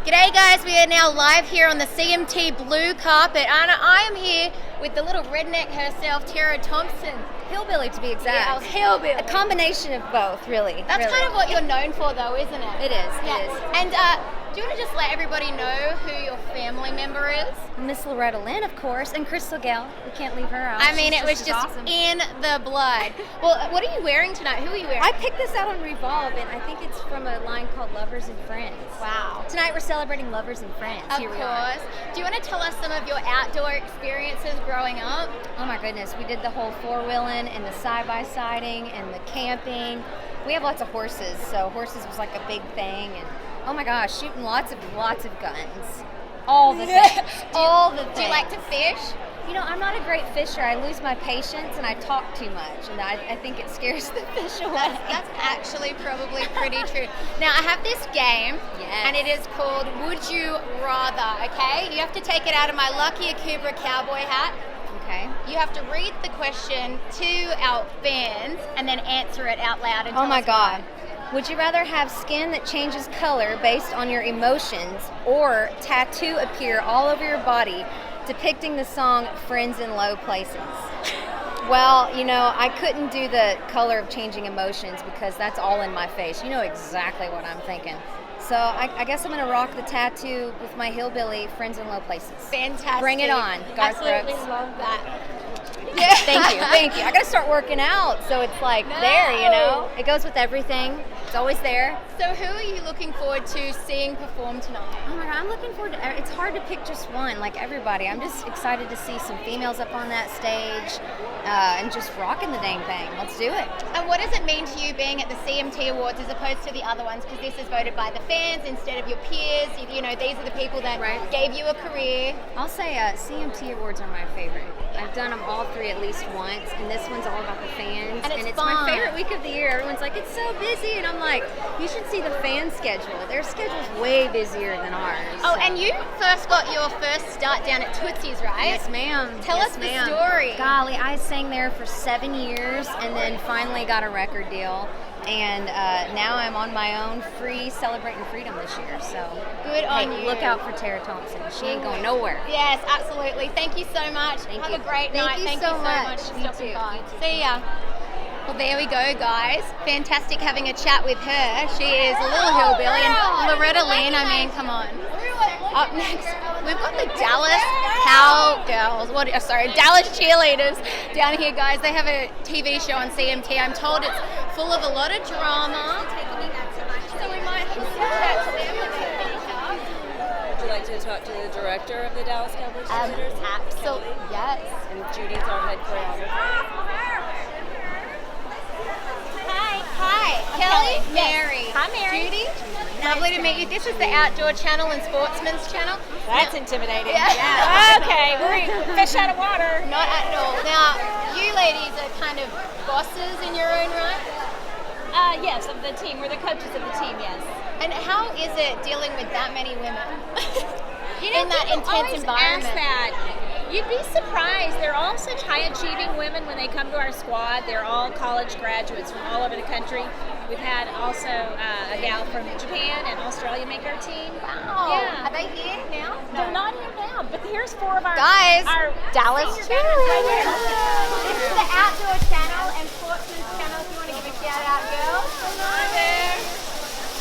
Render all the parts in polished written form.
G'day guys, we are now live here on the CMT blue carpet, and I am here with the little redneck herself, Tara Thompson. Hillbilly, to be exact. Yeah, hillbilly. A combination of both, really. That's kind of what you're known for, though, isn't it? It is. It is. And do you want to just let everybody know who your family member is? Miss Loretta Lynn, of course, and Crystal Gale. We can't leave her out. I mean, it was She's just awesome. in the blood. Well, what are you wearing tonight? Who are you wearing? I picked this out on Revolve, and I think it's from a line called Lovers and Friends. Wow. Tonight we're celebrating Lovers and Friends. Of Here we course. are. Do you want to tell us some of your outdoor experiences growing up? Oh my goodness, we did the whole four-wheeling and the side-by-siding and the camping. We have lots of horses, so horses was like a big thing, and oh my gosh, shooting lots of guns. All the things. All the things. Do you like to fish? You know, I'm not a great fisher. I lose my patience and I talk too much, and I think it scares the fish away. That's actually probably pretty true. Now, I have this game, and it is called Would You Rather, okay? You have to take it out of my Lucky Akubra cowboy hat. Okay. You have to read the question to our fans and then answer it out loud. And Oh my God. Would you rather have skin that changes color based on your emotions, or tattoo appear all over your body depicting the song Friends in Low Places? Well, you know, I couldn't do the color of changing emotions because that's all in my face. You know exactly what I'm thinking. So I guess I'm going to rock the tattoo with my hillbilly Friends in Low Places. Fantastic. Bring it on, Garth Absolutely Brooks. love that. Yeah. Thank you. I got to start working out, so it's like there, you know. It goes with everything. It's always there. So who are you looking forward to seeing perform tonight? Oh my God, I'm looking forward to it's hard to pick just one, like everybody. I'm just excited to see some females up on that stage and just rocking the dang thing. Let's do it. And what does it mean to you being at the CMT Awards as opposed to the other ones? Because this is voted by the fans instead of your peers. You know, these are the people that gave you a career. I'll say CMT Awards are my favorite. I've done them all three at least once, and this one's all about the fans. And it's my fun. favorite week of the year. Everyone's like, it's so busy, and I'm like, you should see the fan schedule. Their schedule's way busier than ours. Oh, and you first got your first start down at Tootsie's, right? Yes, ma'am. Tell us the story. Golly, I sang there for 7 years and then finally got a record deal. And now I'm on my own, free, celebrating freedom this year. So good on you. Look out for Tara Thompson. She ain't going nowhere. Yes, absolutely. Thank you so much. Have a great night. Thank you so much for You stopping too. by. See ya. Well, there we go, guys. Fantastic having a chat with her. She is a little hillbilly. And Loretta Lynn, I mean, come on. Up next, we've got the Dallas Cowgirls. Dallas Cheerleaders down here, guys. They have a TV show on CMT. I'm told it's full of a lot of drama. So we might have a chat to them when they finish up. Would you like to talk to the director of the Dallas Cowboys Cheerleaders? Absolutely, yes. And Judy's our head choreographer. Hi, Kelly. Mary. Hi, Mary. Judy. Lovely to meet you. This is the Outdoor Channel and Sportsman's Channel. That's intimidating. Yeah. Okay, we're fish out of water. Not at all. Now, you ladies are kind of bosses in your own right. Yes, of the team. We're the coaches of the team, yes. And how is it dealing with that many women in that people intense always environment? ask that. You'd be surprised. They're all such high-achieving women when they come to our squad. They're all college graduates from all over the country. We've had also a gal from Japan and Australia make our team. Wow. Yeah. Are they here now? They're not here now, but here's 4 of our Guys, our Dallas senior guys. This is the Outdoor Channel and Sportsman's Channel. If you want to give a shout out, girls. Hi there.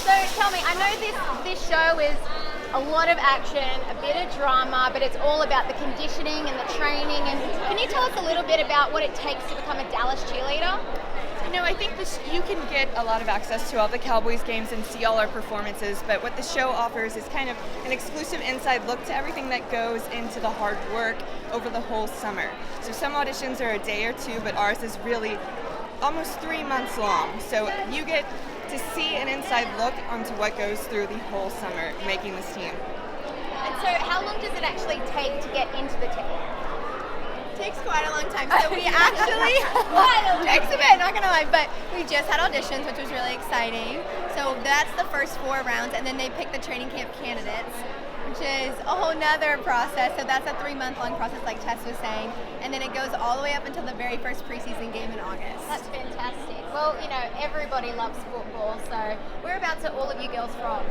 So tell me, I know this show is a lot of action, a bit of drama, but it's all about the conditioning and the training. And can you tell us a little bit about what it takes to become a Dallas cheerleader? You know, I think you can get a lot of access to all the Cowboys games and see all our performances, but what the show offers is kind of an exclusive inside look to everything that goes into the hard work over the whole summer. So some auditions are a day or two, but ours is really almost 3 months long. So you get to see an inside look onto what goes through the whole summer making this team. And so how long does it actually take to get into the team? Takes quite a long time. So we actually takes a bit, not gonna lie, but we just had auditions, which was really exciting. So that's the first 4 rounds, and then they pick the training camp candidates, which is a whole nother process. So that's a 3-month-long process, like Tess was saying, and then it goes all the way up until the very first preseason game in August. That's fantastic. Well, you know, everybody loves football, so whereabouts are all of you girls from?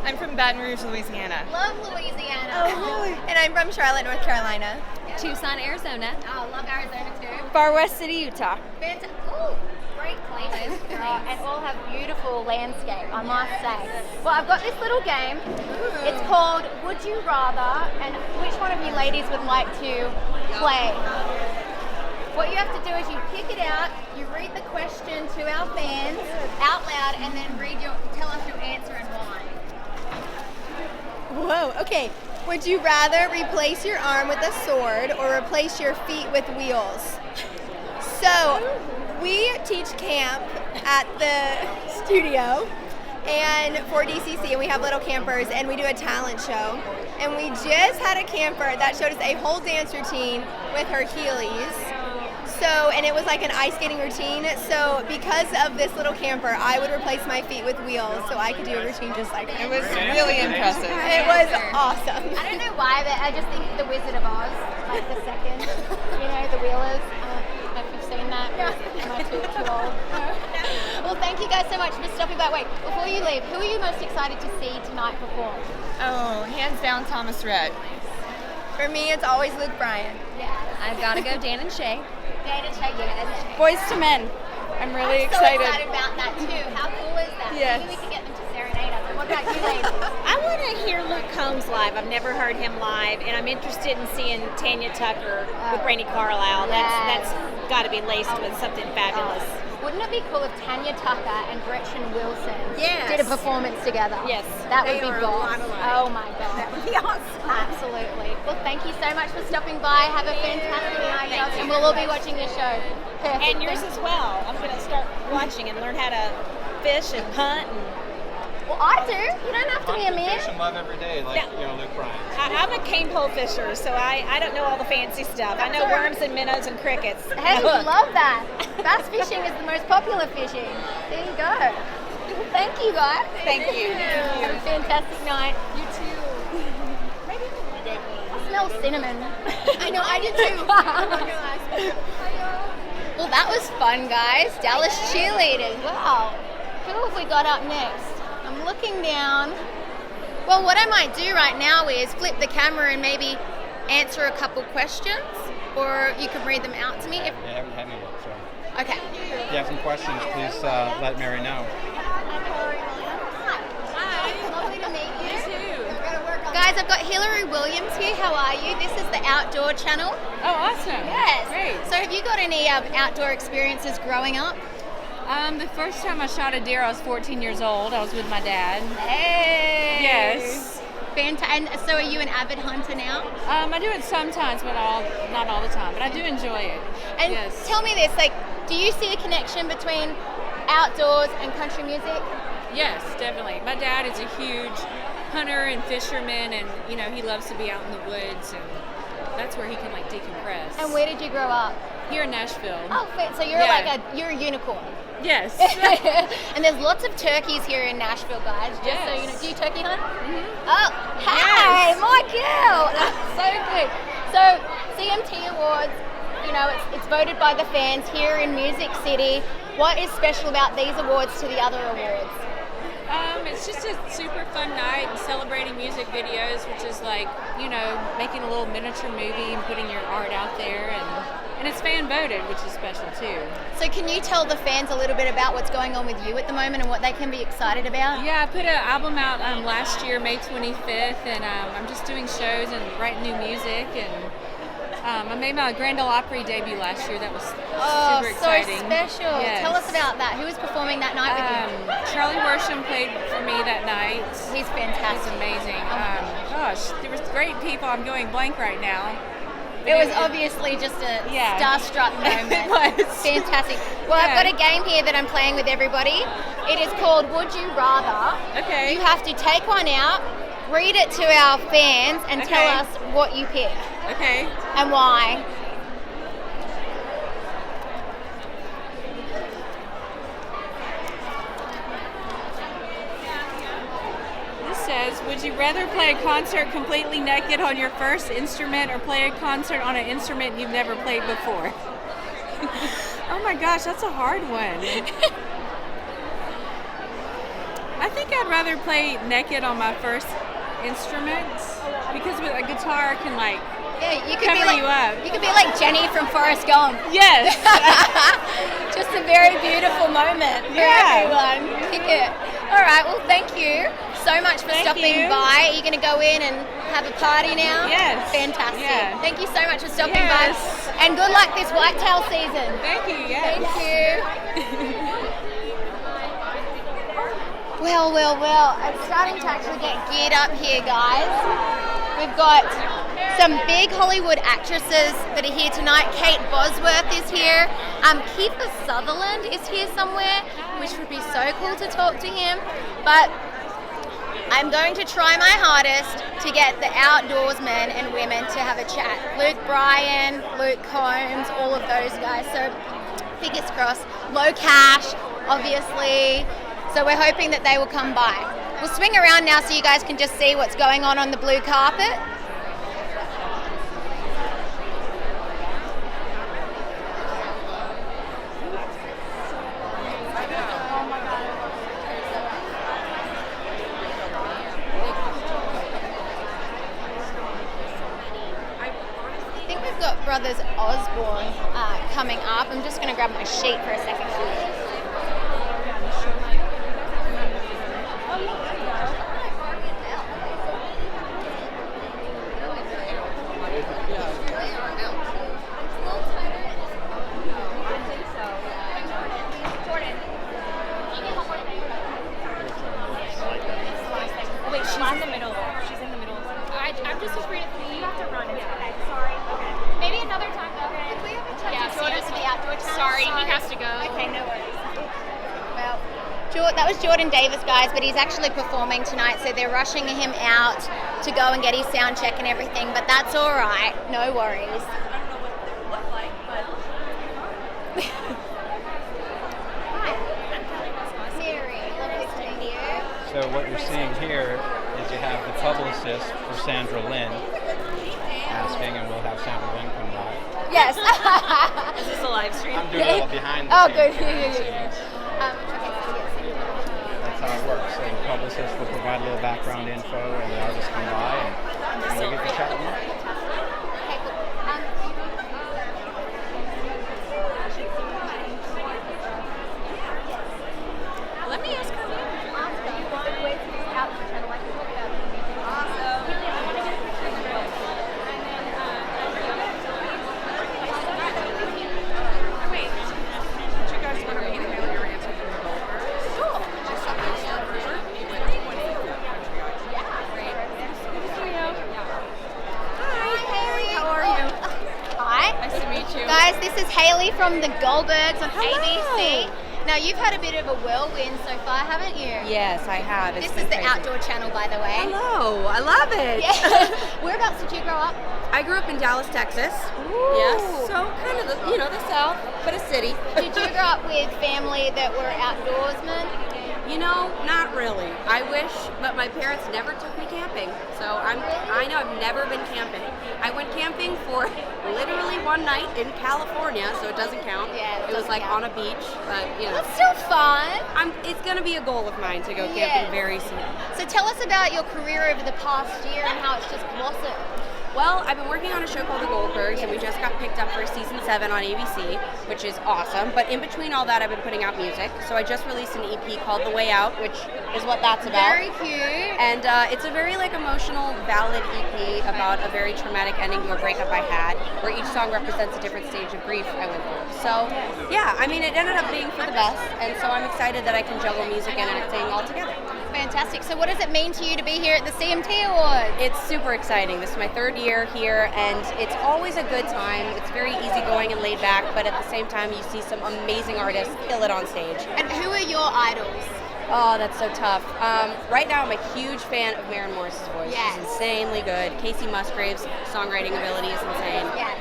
I'm from Baton Rouge, Louisiana. Love Louisiana. Oh, and I'm from Charlotte, North Carolina. Tucson, Arizona. Oh, love Arizona too. Far West City, Utah. Fantastic. Ooh, great places. And all have beautiful landscape, I must say. Well, I've got this little game. It's called Would You Rather, and which one of you ladies would like to play? What you have to do is you pick it out, you read the question to our fans out loud, and then tell us your answer and why. Whoa, okay. Would you rather replace your arm with a sword or replace your feet with wheels? So, we teach camp at the studio and for DCC, and we have little campers, and we do a talent show. And we just had a camper that showed us a whole dance routine with her Heelys. So, and it was like an ice skating routine. So, because of this little camper, I would replace my feet with wheels so I could do a routine just like It her. was really impressive. It was awesome. I don't know why, but I just think The Wizard of Oz, like the second, the wheelers. If you've seen that, am I too old? Well, thank you guys so much for stopping by. Wait, before you leave, who are you most excited to see tonight perform? Oh, hands down, Thomas Rhett. For me, it's always Luke Bryan. Yeah. I've got to go Dan and Shay. Dana Shay, yes. Boys to Men. I'm really I'm excited. so excited about that too. How cool is that? Yes. Maybe we can get them to serenade us. And what about you ladies? I want to hear Luke Combs live. I've never heard him live, and I'm interested in seeing Tanya Tucker with Brandi Carlisle. That's got to be laced with something fabulous. Wouldn't it be cool if Tanya Tucker and Gretchen Wilson Yes. did a performance together? Yes. That would They be are a boss. lot alike. Oh my god. That would be awesome. Absolutely. Well, thank you so much for stopping by. Have a fantastic night, girls, and we'll all be watching your show. Perfect. And yours as well. I'm going to start watching and learn how to fish and hunt. Well, I do. You don't have to be a man. Fish and love every day, like Luke Bryan. I'm a cane pole fisher, so I don't know all the fancy stuff. I know worms and minnows and crickets. Hey, love that. Bass fishing is the most popular fishing. There you go. Well, thank you, guys. Thank you. Have a fantastic night. You too. I smell cinnamon. I know, I did too. I'm not gonna lie. Well, that was fun, guys. Dallas cheerleaders. Wow. Who have we got up next? I'm looking down. Well, what I might do right now is flip the camera and maybe answer a couple questions, or you can read them out to me. You haven't had me yet, so Okay. if you have some questions, please let Mary know. Hi. Lovely to meet you. Guys, I've got Hillary Williams here. How are you? This is the Outdoor Channel. Oh, awesome. Yes. Great. So have you got any outdoor experiences growing up? The first time I shot a deer, I was 14 years old. I was with my dad. Hey. Yes. And so are you an avid hunter now? I do it sometimes, but not all the time. But I do enjoy it. And yes. tell me this, do you see a connection between outdoors and country music? Yes, definitely. My dad is a huge hunter and fisherman, and he loves to be out in the woods, and that's where he can decompress. And where did you grow up? Here in Nashville. Oh, so you're you're a unicorn. Yes. And there's lots of turkeys here in Nashville, guys. Just so you know. Do you turkey hunt? Mm-hmm. Oh, hi, my girl. So good. So Cmt Awards, it's voted by the fans here in Music City. What is special about these awards to the other awards? It's just a super fun night and celebrating music videos, which is making a little miniature movie and putting your art out there, and it's fan voted, which is special too. So can you tell the fans a little bit about what's going on with you at the moment and what they can be excited about? Yeah, I put an album out last year, May 25th, and I'm just doing shows and writing new music, and I made my Grand Ole Opry debut last year. That was super exciting. So special. Yes. Tell us about that. Who was performing that night with you? Charlie Worsham played for me that night. He's fantastic. He's amazing. Gosh, there was great people. I'm going blank right now. It was obviously just a starstruck moment. It was. Fantastic. Well, I've got a game here that I'm playing with everybody. It is called Would You Rather. Okay. You have to take one out, read it to our fans, and tell us what you pick. Okay. And why. This says, would you rather play a concert completely naked on your first instrument or play a concert on an instrument you've never played before? Oh my gosh, that's a hard one. I think I'd rather play naked on my first instrument because with a guitar I can like Yeah, you could cover be like, you up. You could be like Jenny from Forrest Gump. Yes. Just a very beautiful moment for everyone. Pick it. All right. Well, thank you so much for stopping by. Are you going to go in and have a party now? Yes. Fantastic. Yeah. Thank you so much for stopping Yes. by. And good luck this whitetail season. Thank you. Yes. Thank you. Well. It's starting to actually get geared up here, guys. We've got some big Hollywood actresses that are here tonight. Kate Bosworth is here. Kiefer Sutherland is here somewhere, which would be so cool to talk to him. But I'm going to try my hardest to get the outdoorsmen and women to have a chat. Luke Bryan, Luke Combs, all of those guys. So fingers crossed. Low Cash, obviously. So we're hoping that they will come by. We'll swing around now so you guys can just see what's going on the blue carpet. I think we've got Brothers Osborne coming up. I'm just going to grab my sheet for a second. Wait, she's in the middle. She's in the middle. I'm just afraid you have to run. Okay, sorry. Okay. Maybe another time. Okay. Could we have a chat Yeah, to Jordan for the outdoor channel? Sorry, he has to go. Okay, no worries. Well, that was Jordan Davis, guys, but he's actually performing tonight, so they're rushing him out to go and get his sound check and everything, but that's all right. No worries. So what you're seeing here is you have the publicist for Sandra Lynn asking, and we'll have Sandra Lynn come by. Yes. Is this a live stream? I'm doing it all behind the Oh, scenes. good. behind the Yeah. scenes. That's how it works. So the publicist will provide a little background info, and the artists come by, and we get to chat with them. Okay, cool. Let me ask her. Guys, this is Haley from the Goldbergs on ABC. Now, you've had a bit of a whirlwind so far, haven't you? Yes, I have. This is the Outdoor Channel, by the way. Hello, I love it. Yeah. Whereabouts did you grow up? I grew up in Dallas, Texas. Ooh. Yes, so kind of the South, but a city. Did you grow up with family that were outdoorsmen? Not really. I wish, but my parents never took me camping. So I know I've never been camping. I went camping for literally one night in California, so it doesn't count. Yeah, it was like on a beach, but That's still fun. It's going to be a goal of mine to go Yes. camping very soon. So tell us about your career over the past year and how it's just blossomed. Well, I've been working on a show called The Goldbergs, and we just got picked up for season 7 on ABC, which is awesome. But in between all that, I've been putting out music. So I just released an EP called The Way Out, which is what that's about. Very cute. And it's a very emotional ballad EP about a very traumatic ending to a breakup I had, where each song represents a different stage of grief I went through. So yeah, it ended up being for the best, and so I'm excited that I can juggle music and acting all together. Fantastic. So what does it mean to you to be here at the Cmt Awards? It's super exciting. This is my 3rd year here, and it's always a good time. It's very easygoing and laid back, but at the same time, you see some amazing artists kill it on stage. And who are your idols? Oh, that's so tough. Right now, I'm a huge fan of Maren Morris's voice. Yes. She's insanely good. Casey Musgrave's songwriting ability is insane. Yes.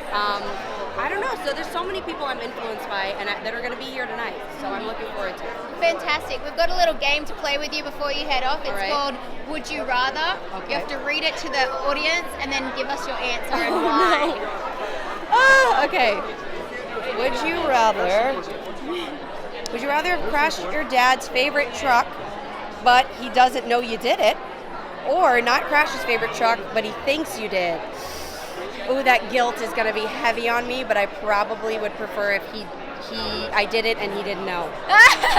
I don't know. So there's so many people I'm influenced by and that are going to be here tonight. So I'm looking forward to it. Fantastic. We've got a little game to play with you before you head off. It's All right. called Would You Rather. Okay. You have to read it to the audience and then give us your answer and why. Okay. Would you rather have crashed your dad's favorite truck but he doesn't know you did it. Or not crash his favorite truck, but he thinks you did. Ooh, that guilt is going to be heavy on me, but I probably would prefer if I did it and he didn't know.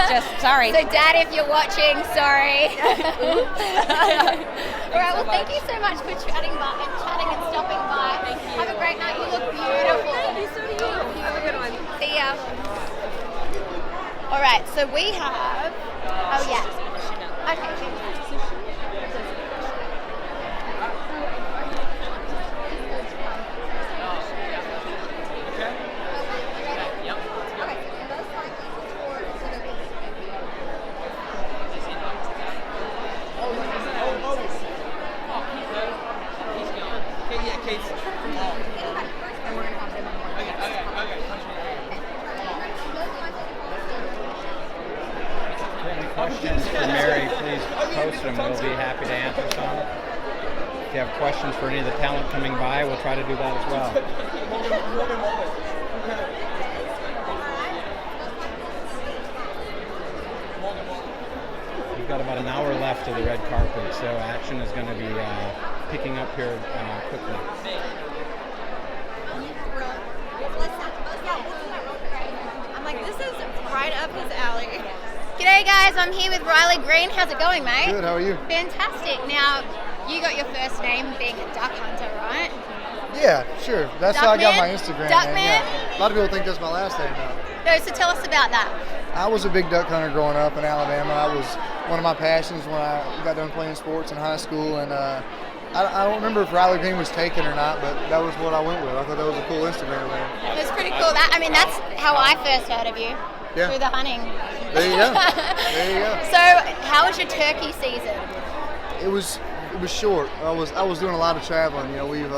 Just sorry. So, Dad, if you're watching, sorry. All right. Well, thank you so much for chatting and stopping by. Thank you. Have a great night. You look beautiful. Thank you. So do you. Have a good one. See ya. All right. So we have. Oh yeah. Okay. Questions for Mary, please post them. We'll be happy to answer some. If you have questions for any of the talent coming by, we'll try to do that as well. We've got about an hour left of the red carpet, so action is going to be picking up here quickly. I'm like, this is right up his alley. G'day guys, I'm here with Riley Green. How's it going, mate? Good, how are you? Fantastic. Now, you got your first name being a duck hunter, right? Yeah, sure. That's how I got my Duckman? Instagram Duckman? name. Yeah. A lot of people think that's my last name now. No, so tell us about that. I was a big duck hunter growing up in Alabama. That was one of my passions when I got done playing sports in high school. And I don't remember if Riley Green was taken or not, but that was what I went with. I thought that was a cool Instagram name. That's pretty cool. That's how I first heard of you. Yeah. Through the hunting. There you go. There you go. So, how was your turkey season? It was short. I was doing a lot of traveling. You know, we've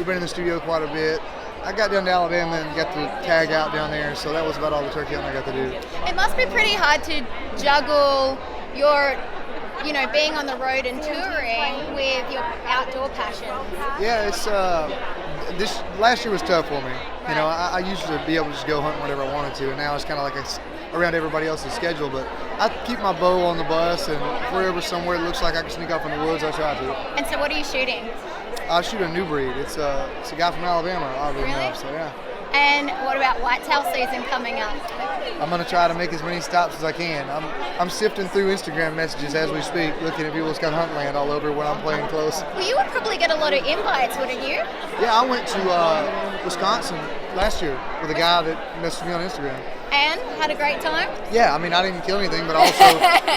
been in the studio quite a bit. I got down to Alabama and got to tag out down there, so that was about all the turkey hunting I got to do. It must be pretty hard to juggle your, being on the road and touring with your outdoor passions. Yeah, it's this last year was tough for me. You know, I used to be able to just go hunt whenever I wanted to, and now it's kind of like around everybody else's schedule. But I keep my bow on the bus, and if we're ever somewhere it looks like I can sneak off in the woods, I try to. And so, what are you shooting? I shoot a new breed. It's a guy from Alabama, oddly enough. So yeah. And what about whitetail season coming up? I'm gonna try to make as many stops as I can. I'm sifting through Instagram messages as we speak, looking at people's kind of hunt land all over when I'm playing close. Well, you would probably get a lot of invites, wouldn't you? Yeah, I went to Wisconsin last year with a guy that messaged me on Instagram. And had a great time? Yeah, I mean, I didn't kill anything, but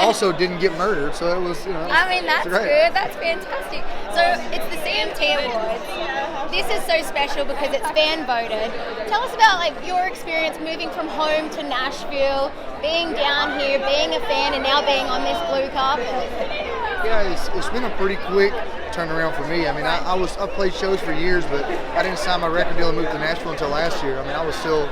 also didn't get murdered, so it was, I mean, that's great. good. That's fantastic. So it's the Cmt Awards. This is so special because it's fan voted. Tell us about your experience moving from home to Nashville, being down here, being a fan, and now being on this blue carpet. Yeah, it's been a pretty quick turnaround for me. I mean, I played shows for years, but I didn't sign my record deal and move to Nashville until last year. I mean, I was still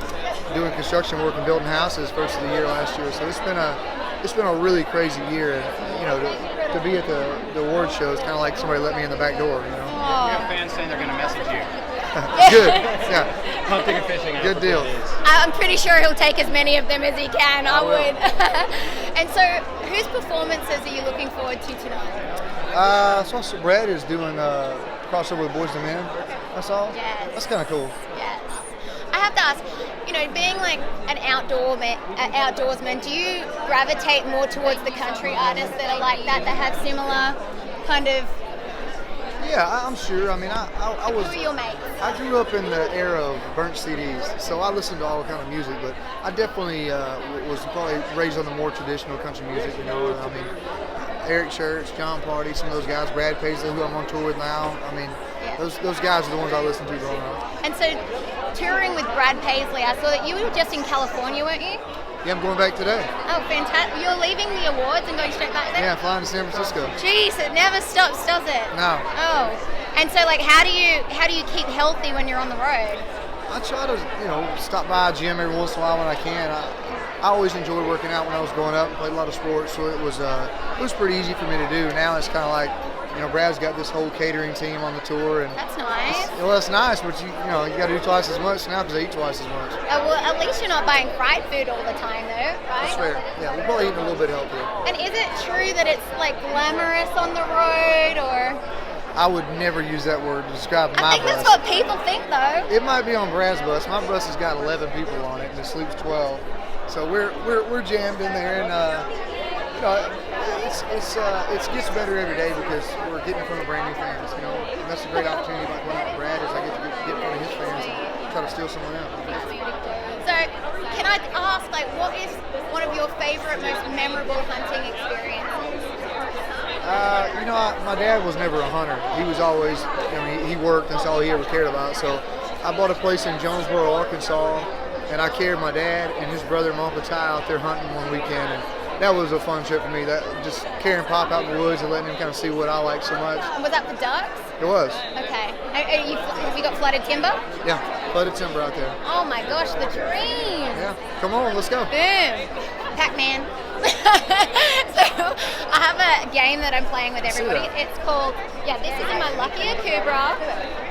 doing construction work and building houses first of the year last year. So it's been a really crazy year, and to be at the award show is kind of like somebody let me in the back door. We have fans saying they're going to message you. Good. Yeah. Hunting and fishing. Good deal. I'm pretty sure he'll take as many of them as he can. I would. And so, whose performances are you looking forward to tonight? I saw Brett is doing crossover with Boys to Men. That's all. Yes. That's kind of cool. Yes. I have to ask, being like an outdoorsman, do you gravitate more towards the country artists that are like that have similar kind of? Yeah, I'm sure. I mean, I was. Who are your mates? I grew up in the era of burnt CDs, so I listened to all kind of music. But I definitely was probably raised on the more traditional country music. I mean, Eric Church, John Party, some of those guys, Brad Paisley, who I'm on tour with now. I mean, those guys are the ones I listened to growing up. And so, touring with Brad Paisley, I saw that you were just in California, weren't you? Yeah, I'm going back today. Oh, fantastic! You're leaving the awards and going straight back there? Yeah, flying to San Francisco. Jeez, it never stops, does it? No. Oh, and so how do you keep healthy when you're on the road? I try to stop by a gym every once in a while when I can. I always enjoyed working out when I was growing up and played a lot of sports, so it was pretty easy for me to do. Now it's kind of like, Brad's got this whole catering team on the tour, and That's nice. well, it's nice, but you got to do twice as much now because I eat twice as much. Well, at least you're not buying fried food all the time, though, right? That's fair. Yeah, we're probably eating a little bit healthier. And is it true that it's like glamorous on the road, or? I would never use that word to describe I my think that's bus. what people think, though. It might be on Brad's bus. My bus has got 11 people on it, and it sleeps 12. So we're jammed in there, and it gets better every day because we're getting in front of brand new fans. And that's a great opportunity about going out with Brad is I get to get in front of his fans and try to steal someone else. So, can I ask, what is one of your favorite, most memorable hunting experiences? My dad was never a hunter. He was always, he worked, and that's all he ever cared about. So I bought a place in Jonesboro, Arkansas, and I carried my dad and his brother and my Uncle Ty out there hunting one weekend, and that was a fun trip for me. That just carrying Pop out in the woods and letting him kind of see what I like so much. And was that for ducks? It was. Okay. Have you got flooded timber? Yeah, flooded timber out there. Oh my gosh, the dream! Yeah, come on, let's go. Boom! Pac-Man. So I have a game that I'm playing with everybody. It's called, this is in my Lucky Akubra.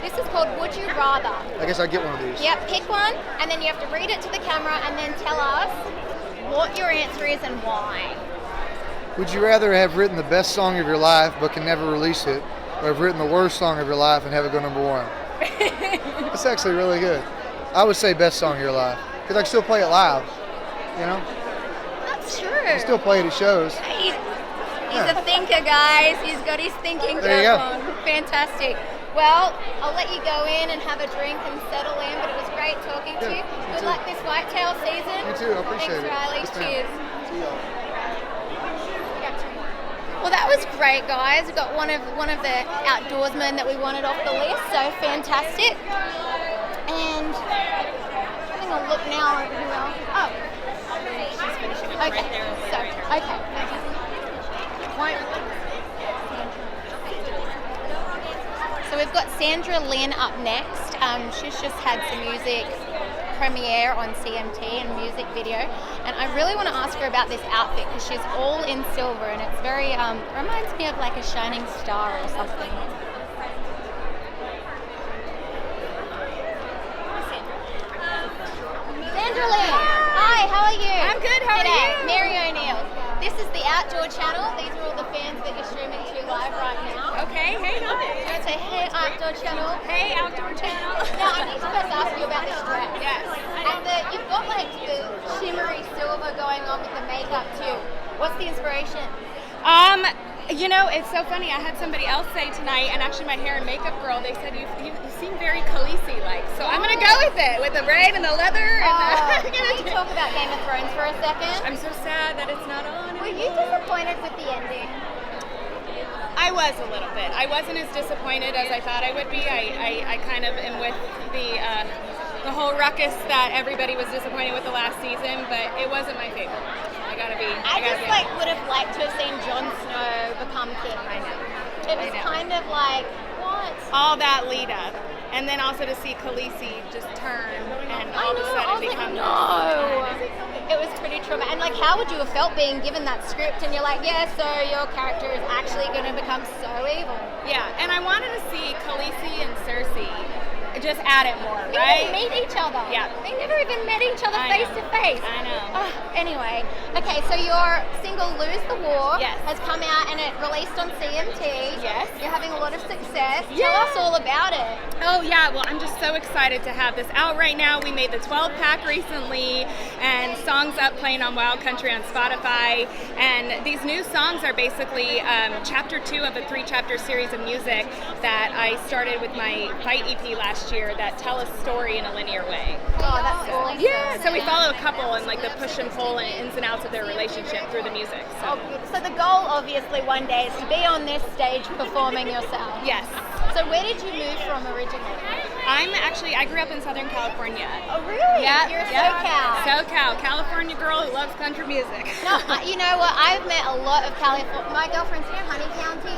This is called Would You Rather. I guess I'll get one of these. Yep, pick one, and then you have to read it to the camera and then tell us what your answer is and why. Would you rather have written the best song of your life but can never release it, or have written the worst song of your life and have it go number one? That's actually really good. I would say best song of your life because I can still play it live. That's true. I still play it at shows. He's a thinker, guys. He's got his thinking There you cap on. Fantastic. Well, I'll let you go in and have a drink and settle in, but it was great talking to you. Good luck this whitetail season. You too. I appreciate Thanks, it. Riley. Yes, ma'am. Cheers. See y'all. Well, that was great, guys. We got one of the outdoorsmen that we wanted off the list, so fantastic. And having a look now over who else. Oh, she's finishing up right there. So, okay. So we've got Sandra Lynn up next. She's just had some music premiere on CMT and music video, and I really want to ask her about this outfit because she's all in silver and it's very reminds me of like a shining star or something. Sandra Lynn, hi, how are you? I'm good, how are you? Mary O'Neill. This is the Outdoor Channel. These are all the fans that you're streaming to live right now. Okay, hey, hi. I'd say, hey, Outdoor Channel. Hey, Outdoor Channel. Now, I need to first ask you about this dress. Yes. And you've got like the shimmery silver going on with the makeup too. What's the inspiration? It's so funny. I had somebody else say tonight, and actually my hair and makeup girl, they said you seem very Khaleesi-like. So I'm going to go with it, with the braid and the leather. Can you talk about Game of Thrones for a second? I'm so sad that it's not on Were you disappointed with the ending? I was a little bit. I wasn't as disappointed as I thought I would be. I kind of am with the whole ruckus that everybody was disappointed with the last season, but it wasn't my favorite. I would have liked to have seen Jon Snow become king. I know. It was kind of like, what? All that lead up. And then also to see Khaleesi just turn and all of a sudden become... No! It was pretty traumatic. And how would you have felt being given that script and you're like, yeah, so your character is actually going to become so evil? Yeah, and I wanted to see Khaleesi and Cersei just add it more, They right? didn't meet each other. Yeah. They never even met each other I face know. to face. I know. Anyway, okay, so your single Lose the War Yes. has come out and it released on CMT. Yes. You're having a lot of success. Yeah. Tell us all about it. Oh yeah, well I'm just so excited to have this out right now. We made the 12-pack recently and songs up playing on Wild Country on Spotify, and these new songs are basically chapter 2 of a 3-chapter series of music that I started with my Fight EP last year that tell a story in a linear way. Oh, that's awesome. Yeah, so we follow a couple and the push and pull and ins and outs of their relationship through the music. So the goal obviously one day is to be on this stage performing yourself. Yes. So where did you move from originally? I grew up in Southern California. Oh, really? Yeah. You're a yeah. SoCal. California girl who loves country music. No, you know what? I've met a lot of California. My girlfriend's here, Honey County.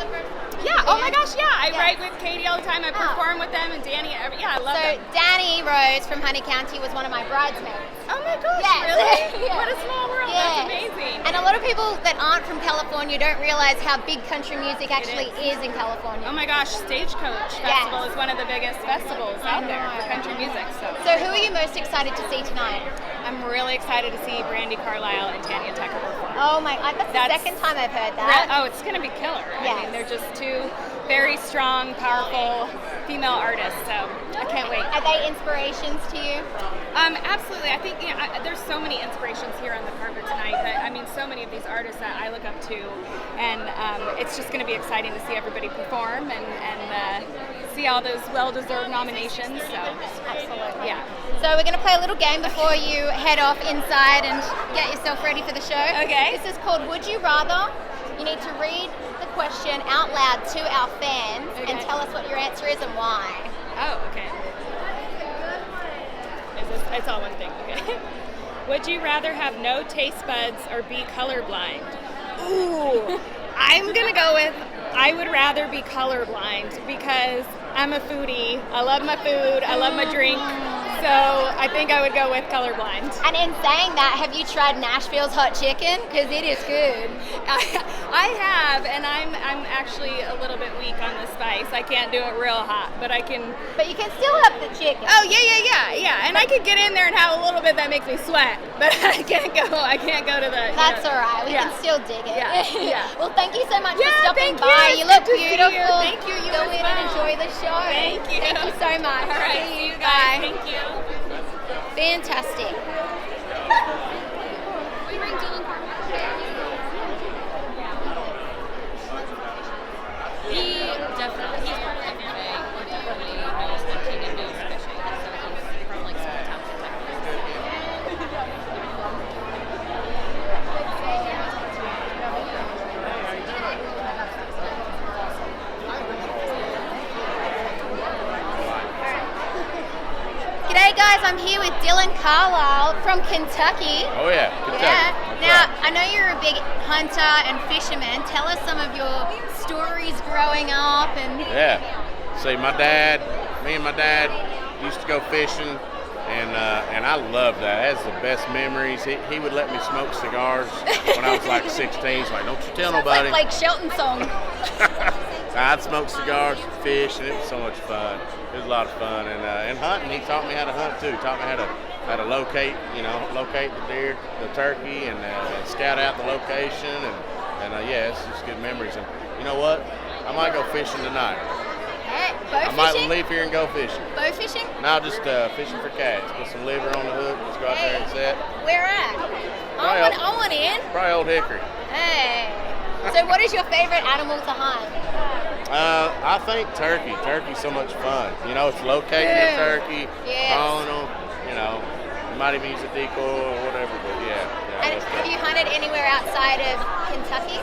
Yeah. Oh my gosh. Yeah. I write with Katie all the time. I perform with them and Danny. Yeah, I love them. So Danny Rose from Honey County was one of my bridesmaids. Oh my gosh, Yes. really? Yeah. What a small world. Yes. That's amazing. And a lot of people that aren't from California don't realize how big country music actually is in California. Oh my gosh, Stagecoach Festival is one of the biggest festivals out there for country music. So who are you most excited to see tonight? I'm really excited to see Brandy Carlisle and Tanya Tucker perform. Oh my God, that's the second time I've heard that. Oh, it's going to be killer. Yes. I mean, they're just two very strong, powerful female artists, so I can't wait. Are they inspirations to you? Absolutely. I think there's so many inspirations here on the carpet tonight. So many of these artists that I look up to, and it's just going to be exciting to see everybody perform and see all those well-deserved nominations. So, absolutely. Yeah. So we're going to play a little game before you head off inside and get yourself ready for the show. Okay. This is called Would You Rather. You need to read the question out loud to our fans and tell us what your answer is and why. Oh, okay. It's all one thing, okay. Would you rather have no taste buds or be colorblind? Ooh, I'm gonna go with I would rather be colorblind because I'm a foodie. I love my food, I love my drink, so I think I would go with colorblind. And in saying that, have you tried Nashville's hot chicken? Because it is good. I have, and I'm actually a little bit weak on the spice. I can't do it real hot, but I can. But you can still have the chicken. Oh yeah. And I could get in there and have a little bit that makes me sweat, but I can't go to the. That's all right. We can still dig it. Yeah. Well, thank you so much for Yeah, stopping thank by. you. You look Good to see you. beautiful. Thank you. You Go as in well. and enjoy the show. Thank you. Thank you so much. All right. See you guys. Thank you. Fantastic. He definitely, he's part of the family. He definitely knows the king and knows fishing. So he's from like small town Kentucky. G'day guys, I'm here with Dylan Carlisle from Kentucky. Oh yeah, Kentucky. Yeah. That's Now, right. I know you're a big hunter and fisherman. Tell us some of your stories growing up and Yeah. See, me and my dad used to go fishing, and I loved that. That's the best memories. He would let me smoke cigars when I was like 16. He's like, don't you tell nobody. like Shelton song. I'd smoke cigars, fish, and it was so much fun. It was a lot of fun, and hunting. He taught me how to hunt too. Taught me how to locate the deer, the turkey, and scout out the location, and yeah, it's just good memories. And you know what? I might go fishing tonight. Bow I might fishing? leave here and go fishing. Bow fishing? No, just fishing for cats. Put some liver on the hook. Just go out there and set. Where at? I want in. Probably Old Hickory. Hey. So what is your favorite animal to hunt? I think turkey. Turkey's so much fun. You know, it's locating the turkey, calling them. You know, you might even use a decoy or whatever. But yeah. And have you hunted anywhere outside of Kentucky?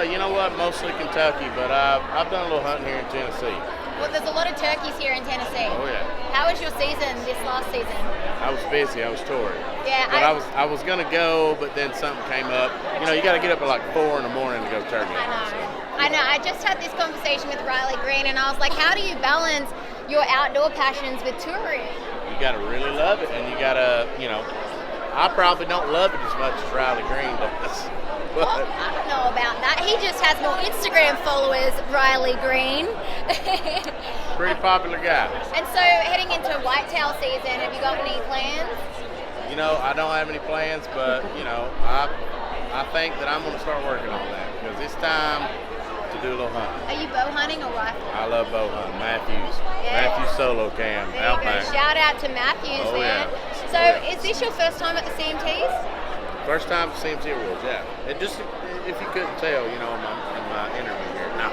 You know what? Mostly Kentucky, but I've done a little hunting here in Tennessee. Well, there's a lot of turkeys here in Tennessee. Oh yeah. How was your season this last season? I was busy. I was touring. Yeah. But I was gonna go, but then something came up. You know, you got to get up at like 4 in the morning to go turkey hunting. I know. I just had this conversation with Riley Green, and I was like, how do you balance your outdoor passions with touring? You got to really love it, and you got to, you know, I probably don't love it as much as Riley Green does. Well, I don't know about that. He just has more Instagram followers, Riley Green. Pretty popular guy. And so, heading into whitetail season, have you got any plans? You know, I don't have any plans, but, you know, I think that I'm going to start working on that because it's time to do a little hunting. Are you bow hunting or rifle? I love bow hunting. Matthews. Yeah. Matthews solo cam. There you go. Outback. Shout out to Matthews there. So, is this your first time at the CMTs? First time at Cmt Awards, yeah. It just, if you couldn't tell, you know, in my interview here. No.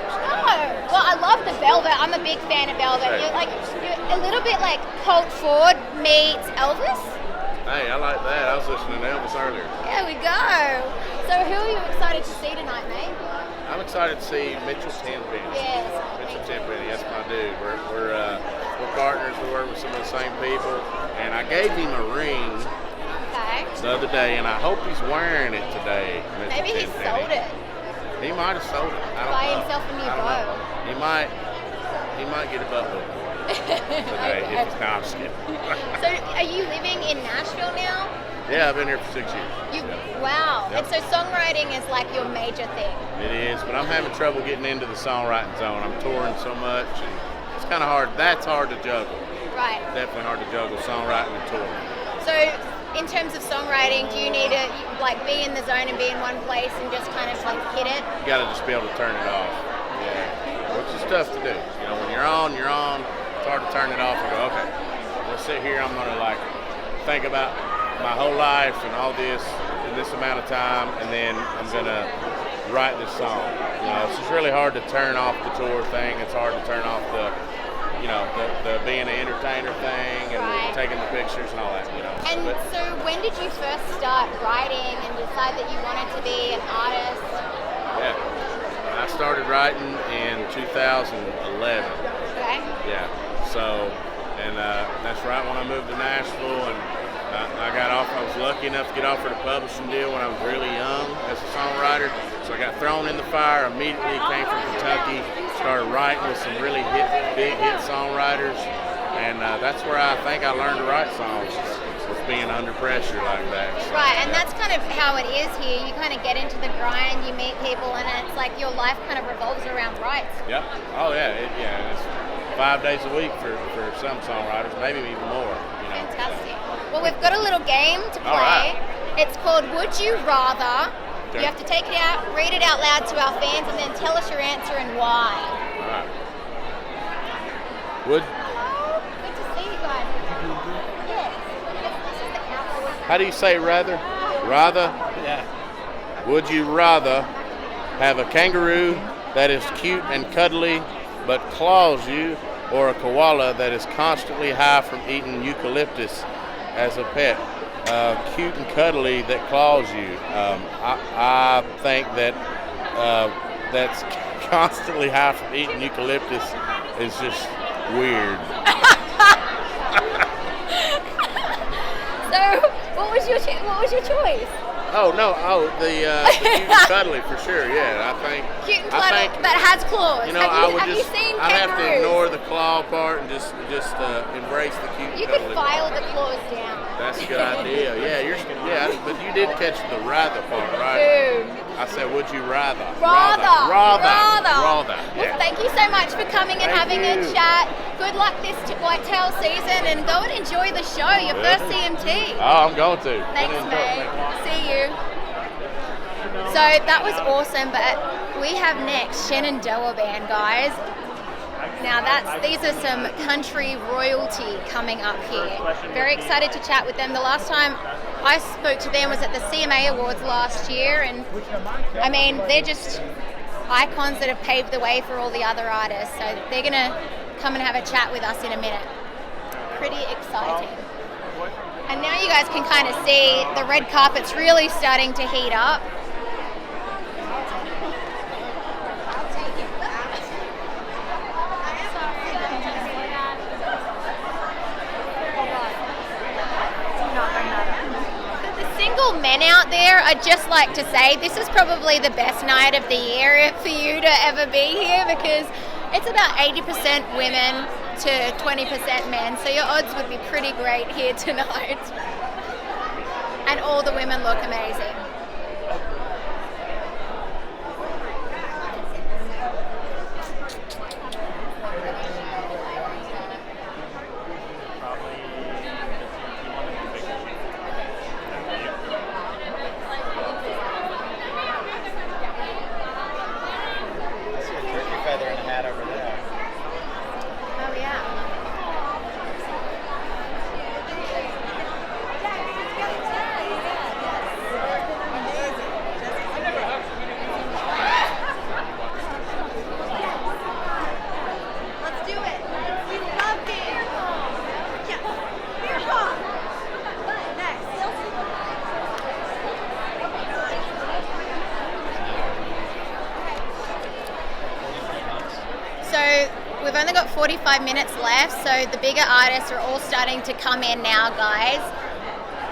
Well, I love the Velvet. I'm a big fan of Velvet. Hey. You're a little bit like Colt Ford meets Elvis. Hey, I like that. I was listening to Elvis earlier. There we go. So who are you excited to see tonight, mate? I'm excited to see Mitchell Tenpenny. Yes. Mitchell Tenpenny, that's my dude. We're partners. We work with some of the same people. And I gave him a ring the other day, and I hope he's wearing it today. Maybe he sold it. He might have sold it. I don't Buy know. himself a new I don't bow. know. He might get a butt whooping today. Okay. No, I'm just kidding. So are you living in Nashville now? Yeah, I've been here for 6 years. Wow. Yep. And so songwriting is like your major thing. It is, but I'm having trouble getting into the songwriting zone. I'm touring so much, and it's kind of hard. That's hard to juggle. Right. Definitely hard to juggle songwriting and touring. So in terms of songwriting, do you need to like be in the zone and be in one place and just kind of like hit it? You got to just be able to turn it off. Yeah, which is tough to do. You know, when you're on, you're on. It's hard to turn it off and go, okay, let's sit here. I'm gonna like think about my whole life and all this in this amount of time, and then I'm gonna write this song. You know, it's just really hard to turn off the tour thing. It's hard to turn off the, you know, the being an entertainer thing and Right. taking the pictures and all that. You know. And But, so when did you first start writing and decide that you wanted to be an artist? yeah, I started writing in 2011. Okay. Yeah. So, and that's right when I moved to Nashville, and I got off. I was lucky enough to get offered a publishing deal when I was really young as a songwriter. So I got thrown in the fire immediately. Came from Kentucky, started writing with some really big hit songwriters, and that's where I think I learned to write songs, was being under pressure like that. So, Right, and that's kind of how it is here. You kind of get into the grind, you meet people, and it's like your life kind of revolves around rights. Yep. Oh yeah. It's 5 days a week for some songwriters, maybe even more. You know. Fantastic. Well, we've got a little game to play. All right. It's called Would You Rather. Okay. You have to take it out, read it out loud to our fans, and then tell us your answer and why. All right. Would Hello. Good to see you guys. Yes. This is the Cowboys. How do you say rather? Rather? Yeah. Would you rather have a kangaroo that is cute and cuddly but claws you, or a koala that is constantly high from eating eucalyptus as a pet? Cute and cuddly that claws you. I think that that's constantly high from eating eucalyptus is just weird. So, what was your choice? Oh no! The cute and cuddly for sure. Yeah, I think. Cute and I cuddly think, that has claws. You know, have you seen I'd have to kangaroos? ignore the claw part and just embrace the cute. You and could cuddly file part. the claws down. That's a good idea. Yeah, but you did catch the rather part, right? Boom. I said, would you rather? Rather. Rather. Well, Yeah. thank you so much for coming and Thank having you. a chat. Good luck this whitetail season, and go and enjoy the show. Your Will first do. CMT. Oh, I'm going to. Thanks, Gonna enjoy it. mate. See you. So that was awesome, but we have next Shenandoah Band, guys. Now these are some country royalty coming up here. Very excited to chat with them. The last time I spoke to them was at the Cmt Awards last year, and I mean, they're just icons that have paved the way for all the other artists. So they're gonna come and have a chat with us in a minute. Pretty exciting. And now you guys can kind of see the red carpet's really starting to heat up. The single men out there, I'd just like to say this is probably the best night of the year for you to ever be here, because it's about 80% women to 20% men, so your odds would be pretty great here tonight. And all the women look amazing. I see a turkey feather in a hat over there. Oh yeah. Let's do it. We love games. Yes. Beer pong. Next. So we've only got 45 minutes left, so the bigger artists are all starting to come in now, guys.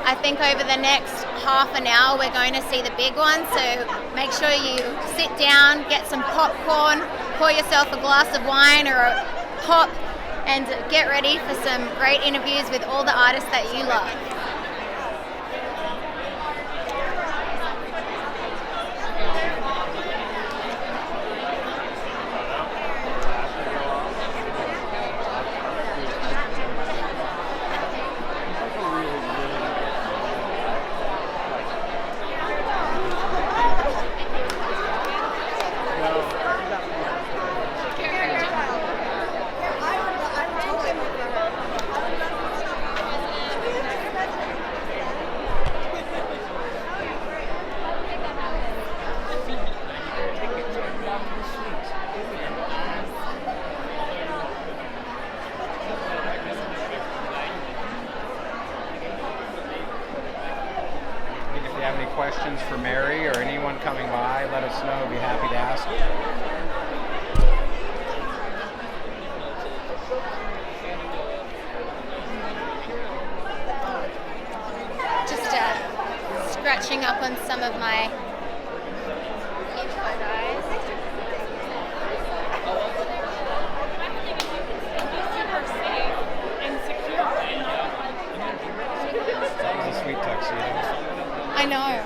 I think over the next half an hour we're going to see the big ones, so make sure you sit down, get some popcorn, pour yourself a glass of wine or a pop and get ready for some great interviews with all the artists that you love. Questions for Mary or anyone coming by, let us know. Be happy to ask. Just scratching up on some of my info, guys. That was a sweet tuxedo. I know. I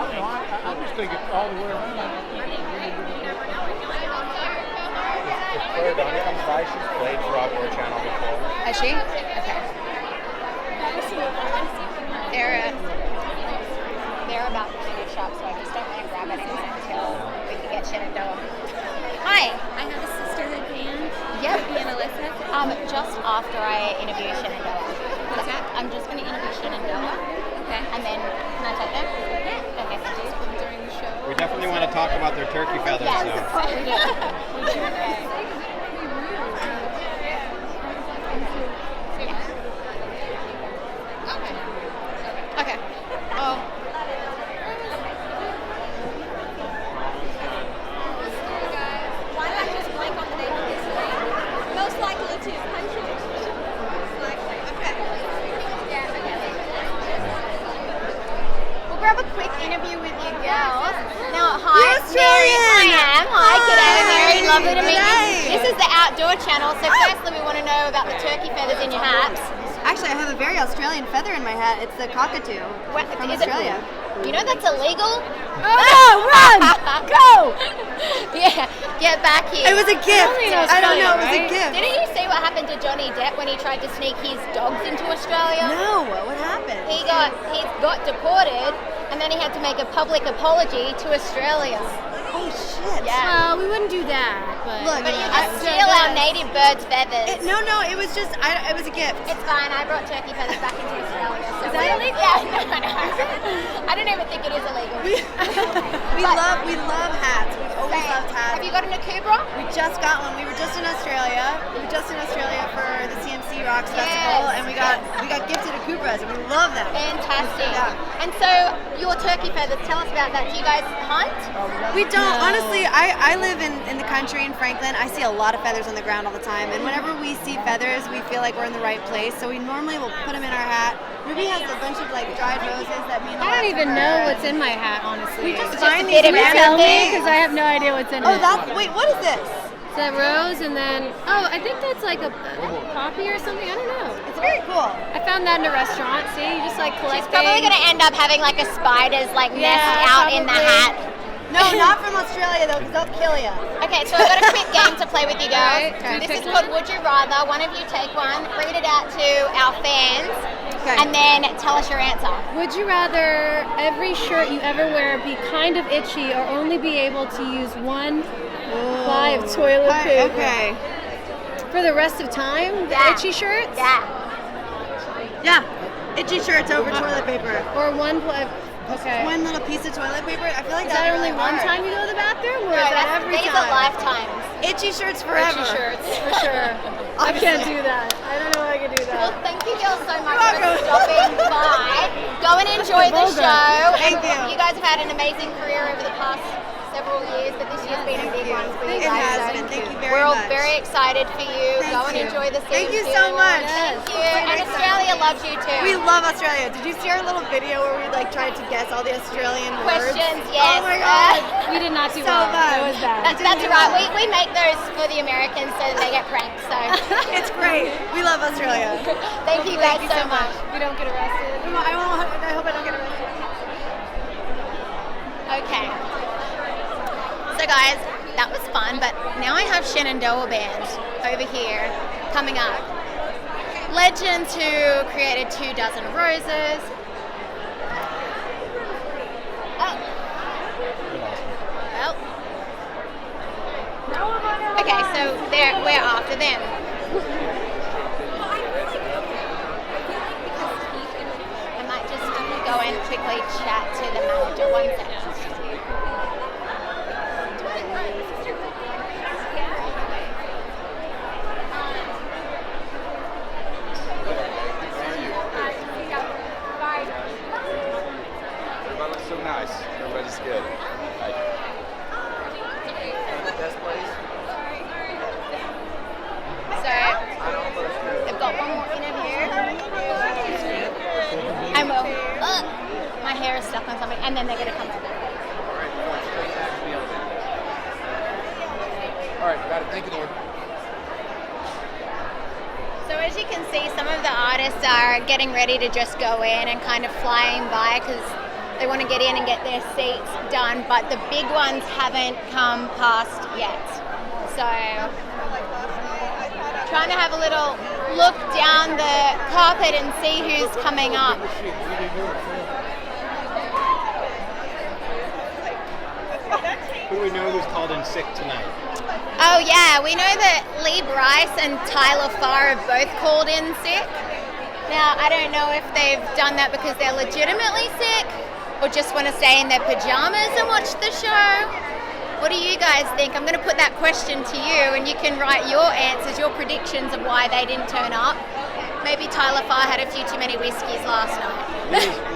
don't know. I just think it's all the way around. If Claire Donnie comes by, she's played for Outdoor Channel before. Has she? Okay. They're about to do shop, so I just don't want to grab anything until we can get Shenandoah. Hi. I have a sisterhood band. Yep. Me and Alyssa. Just after I interview Shenandoah. What's that? I'm just going to interview Shenandoah. Okay. And then, can I take them? Yeah. Okay, thank you. During the show. We definitely want to talk about their turkey feathers Yes, now. we do. Okay. Oh. Why not just blank on the name of this thing? Most likely to. Most likely. Okay. Yeah. We'll grab a quick interview with you girls. Now, hi, Mary. I am. Hi, g'day, Mary. Lovely to meet you. This is the Outdoor Channel. So firstly, we want to know about the turkey feathers in your hats. Actually, I have a very Australian feather in my hat. It's the cockatoo from Is Australia. You know that's illegal? Oh no! Run! Go! Yeah, get back here. It was a gift. I don't know. It was a gift. Didn't you see what happened to Johnny Depp when he tried to sneak his dogs into Australia? No. What happened? He got deported, and then he had to make a public apology to Australia. Oh shit. Yeah. Well, we wouldn't do that, but. Look, But you just steal our native birds' feathers. No. It was just. It was a gift. It's fine. I brought turkey feathers back into Australia. So Is that illegal? Yeah, no. I don't even think it is illegal. We love hats. We've always loved hats. Have you got an Akubra? We just got one. We were just in Australia. For the CMC Rocks Festival, and we got gifted Akubras, and we love them. Fantastic. Yeah. And so your turkey feathers, tell us about that. Do you guys hunt? We don't. Honestly, I live in the country in Franklin. I see a lot of feathers on the ground all the time, and whenever we see feathers, we feel like we're in the right place. So we normally will put them in our hat. Ruby has a bunch of dried roses that mean a lot I don't to even her. know what's in my hat, honestly. We just Just find a these bit of Can you tell me? everything. Because I have no idea what's in Oh, it. wait, what is this? It's a rose, and then I think that's like a poppy or something. I don't know. It's very cool. I found that in a restaurant. See, you just collect She's probably things. going to end up having a spider's nest out in the probably. hat. No, not from Australia though, because they'll kill you. Okay, so I've got a quick game to play with you girls. Alright, This is pick called one. Would You Rather. One of you take one, read it out to our fans, Okay. and then tell us your answer. Would you rather every shirt you ever wear be kind of itchy, or only be able to use one ply of toilet paper Okay. for the rest of time? The Yeah. itchy shirts? Yeah. Yeah. Itchy shirts over toilet paper. Or one ply? Okay. One little piece of toilet paper. I feel like Is that that's only really one hard. time you go to the bathroom, or No, is that every these time? are lifetimes. Itchy shirts forever. Itchy shirts, for sure. I can't do that. I don't know if I can do Well, that. thank you girls so much You're for welcome. stopping by. Go and enjoy the vulgar. show. Thank And you. You guys have had an amazing career over the past several years, but this year's been a big you. It has been. Thank you very We're all much. very excited for you. Thank Go and you. enjoy the Thank you CMT so much. Awards. Thank you. See you And next Australia time. loves you too. We love Australia. Did you see our little video where we like tried to guess all the Australian Questions, words? yes. Oh my god. We did not do So well. fun. It was bad. That's right. We make those for the Americans so that they get pranked. So It's great. We love Australia. thank you guys you so so much. We don't get arrested. I hope I don't get arrested. Okay. So guys, that was fun, but now I have Shenandoah Band over here coming up. Legends who created 2 Dozen Roses. Oh. Well. Okay, so we're after them. I might just go and quickly chat to the manager. One second. So nice. Everybody's good. So they've got one more interview. And my hair is stuck on something, and then they're gonna come over. All right, got it. Thank you, Lord. So as you can see, some of the artists are getting ready to just go in and kind of flying by because they want to get in and get their seats done, but the big ones haven't come past yet. So trying to have a little look down the carpet and see who's coming up. Who do we know who's called in sick tonight? Oh yeah, we know that Lee Bryce and Tyler Farr have both called in sick. Now, I don't know if they've done that because they're legitimately sick or just want to stay in their pajamas and watch the show. What do you guys think? I'm going to put that question to you and you can write your answers, your predictions of why they didn't turn up. Maybe Tyler Farr had a few too many whiskeys last night.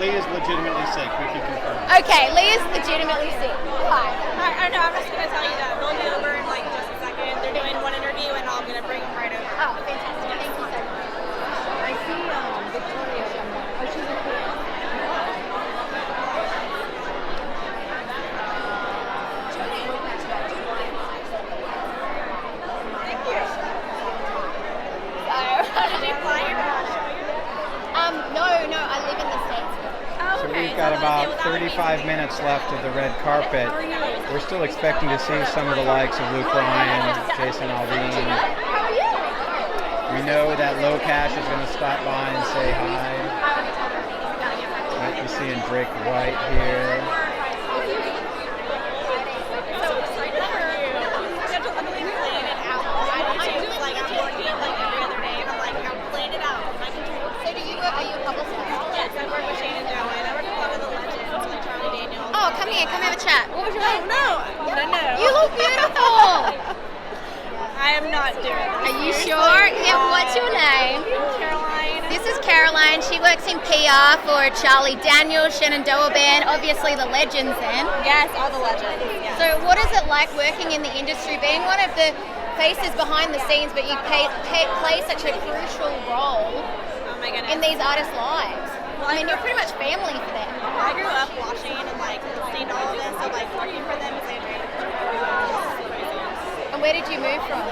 Lee is legitimately sick. We can confirm. Okay, Lee is legitimately sick. Why? I know, I'm just going to tell you that. They'll be over in like just a second. They're doing one interview and I'm going to bring them right over. Oh, fantastic. Thank you so much. I see Victoria somewhere. Oh, she's in here. No, I live in the States. So we've got about 35 minutes left of the red carpet. We're still expecting to see some of the likes of Luke Ryan, Jason Aldean. How are you? We know that Low Cash is going to stop by and say hi. Might be seeing Drake White here. Are you a publicist? Yes, I work with Shenandoah and I work with a lot of the legends like Charlie Daniels. Oh, come here, come have a chat. What was your name? No. You look beautiful. I am not doing this. Are you sure? Yeah, what's your name? Caroline. This is Caroline. She works in PR for Charlie Daniels, Shenandoah Band, obviously the legends then. Yes, all the legends. Yes. So what is it like working in the industry, being one of the faces behind the scenes, but you play such a crucial role in these artists' lives? Well, I mean, you're pretty much family for them. I grew up watching and like listening to all of this, so like working for them is like very And where did you move from?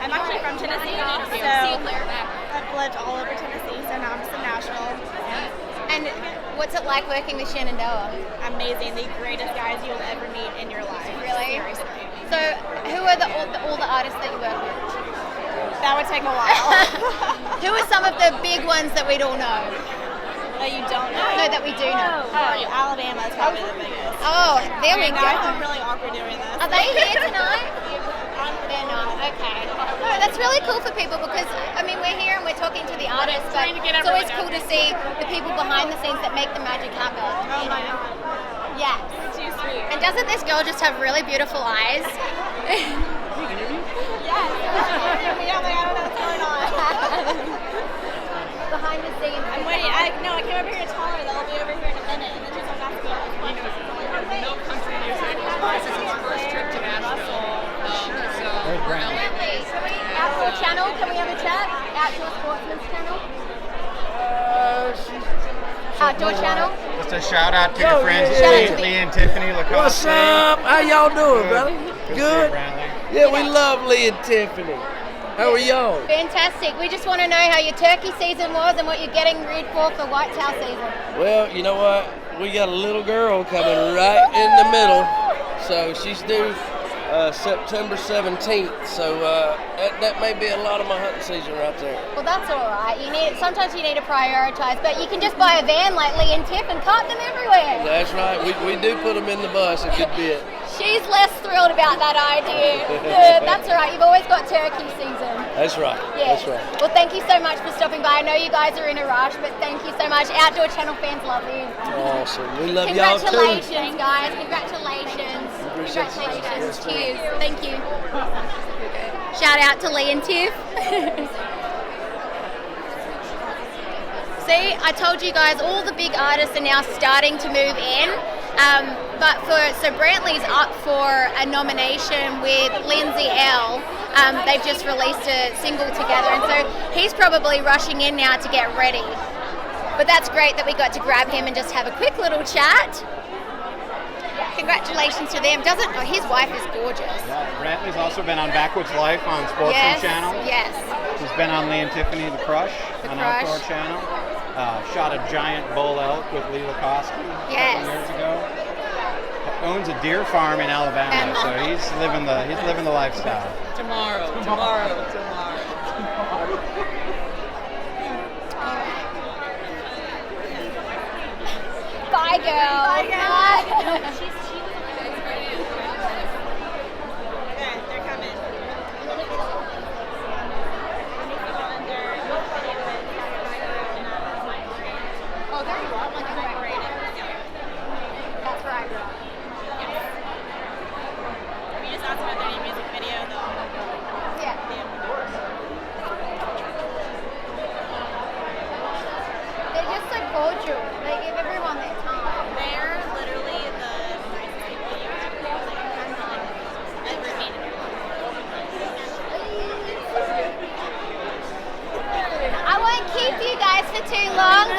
I'm actually from Tennessee, so I've lived all over Tennessee, so now I'm just in Nashville. And what's it like working with Shenandoah? Amazing, the greatest guys you'll ever meet in your life. Really? Seriously. So who are all the artists that you work with? That would take a while. Who are some of the big ones that we'd all know? That you don't know? No, that we do know. Oh, Alabama is probably the biggest. Oh, there we Okay, go. now I feel really awkward doing this. Are they here tonight? They're not. Okay. No, that's really cool for people because, I mean, we're here and we're talking to the artists, but it's always cool to see the people behind the scenes that make the magic happen. Oh you my know? God. Yes. Too sweet. And doesn't this girl just have really beautiful eyes? Yes. Yeah, like, I don't know what's going on. Behind the scenes. I'm waiting. I came over here to tell her that I'll be over here in a minute, and then she's like, "That's good." No country music. This is his first trip to Nashville. Outdoor Channel. Just a shout out to Yo, your friends, Shout out to Lee and Tiffany Lacoste. What's up? How y'all doing, brother? Good? Yeah, we love Lee and Tiffany. How are y'all? Fantastic. We just want to know how your turkey season was and what you're getting ready for whitetail season. Well, you know what? We got a little girl coming right in the middle. So she's due September 17th. So that may be a lot of my hunting season right there. Well, that's all right. Sometimes you need to prioritize, but you can just buy a van like Lee and Tiff and cart them everywhere. That's right. We do put them in the bus a good bit. She's less thrilled about that idea. That's all right. You've always got turkey season. That's right. Yes. That's right. Well, thank you so much for stopping by. I know you guys are in a rush, but thank you so much. Outdoor Channel fans love you. Awesome. We love y'all too. Congratulations, guys. Congratulations. Congratulations. Cheers. Thank you. Shout out to Lee and Tiff. See, I told you guys all the big artists are now starting to move in. So Brantley's up for a nomination with Lindsay L. They've just released a single together, and so he's probably rushing in now to get ready. But that's great that we got to grab him and just have a quick little chat. Congratulations to them. His wife is gorgeous. Yeah, Brantley's also been on Backwoods Life on Sportsman Channel. Yes. He's been on Lee and Tiffany The Crush on Outdoor Channel. Shot a giant bull elk with Lee Lacoste a couple years ago. Owns a deer farm in Alabama, so he's living the lifestyle. Tomorrow. Bye, girl. Bye, girl. They're coming. Oh, there you are. That's where I grew up. We just asked about their new music video, though. Yeah. They're just so cordial. They give everyone their time. They're literally the nicest people you have ever met in your life. I won't keep you guys for too long.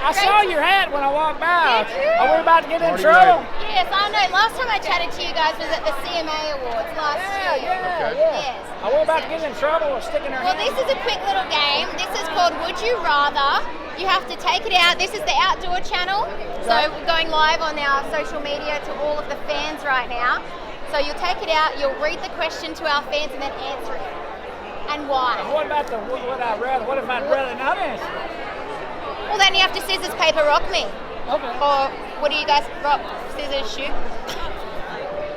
I saw your hat when I walked by. Are we about to get in trouble? Yes, I know. Last time I chatted to you guys was at the Cmt Awards last year. Yeah. Yes. Are we about to get in trouble with sticking our Well, hands? this is a quick little game. This is called Would You Rather. You have to take it out. This is the Outdoor Channel. So we're going live on our social media to all of the fans right now. So you'll take it out, you'll read the question to our fans and then answer it. And why? What about what if I'd rather not answer? Well, then you have to scissors, paper, rock me. Okay. Or what do you guys, rock, scissors, shoot?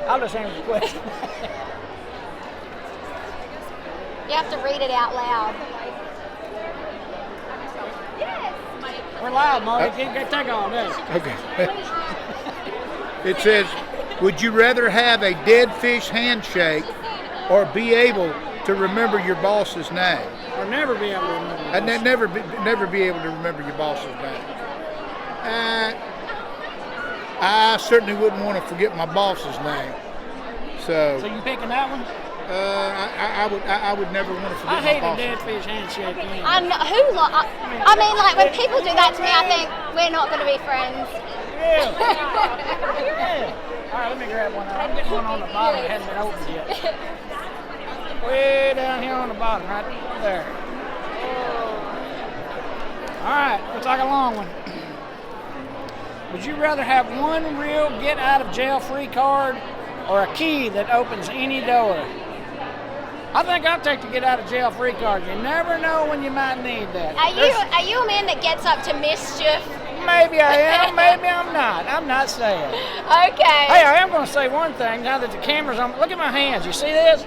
I'll just answer the question. You have to read it out loud. We're live, Marty. Can't take all day. Okay. It says, would you rather have a dead fish handshake or be able to remember your boss's name? Or never be able to remember. And then never be able to remember your boss's name. I certainly wouldn't want to forget my boss's name. So you picking that one? I would never want to forget I hate my a boss's dead fish handshake. I mean, like when people do that to me, I think we're not going to be friends. Yeah. All right, let me grab one. I'm getting one on the bottom that hasn't been opened yet. Way down here on the bottom, right there. All right, looks like a long one. Would you rather have one real get-out-of-jail-free card or a key that opens any door? I think I'll take the get-out-of-jail-free card. You never know when you might need that. Are you a man that gets up to mischief? Maybe I am, maybe I'm not. I'm not saying. Okay. Hey, I am going to say one thing now that the camera's on. Look at my hands. You see this?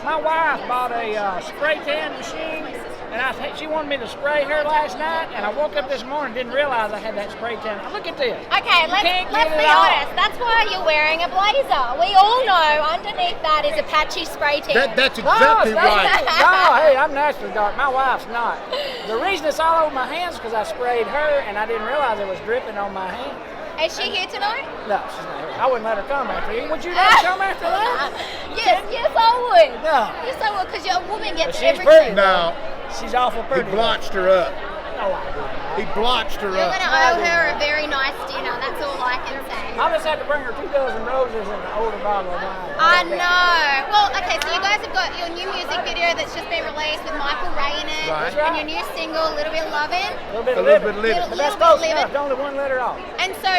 My wife bought a spray tan machine, and she wanted me to spray her last night, and I woke up this morning and didn't realize I had that spray tan. Look at this. Okay, let's be honest. That's why you're wearing a blazer. We all know underneath that is a patchy spray tan. That's exactly right. No, hey, I'm naturally dark. My wife's not. The reason it's all over my hands is because I sprayed her, and I didn't realize it was dripping on my hand. Is she here tonight? No, she's not here. I wouldn't let her come after you. Would you let her come after that? Yes, I would. No. Yes, I would, because your woman gets She's everything. No. She's awful pretty. He blotched her up. He blotched her You're up. going to owe her a very nice dinner. That's all I can say. I'll just have to bring her 2 dozen roses and an older bottle of wine. I know. Well, okay, so you guys have got your new music video that's just been released with Michael Ray in it, Right. and your new single, A Little Bit of Lovin'. A little bit A of little living. bit of living. But that's Little close bit enough. living. Only 1 letter off. And so,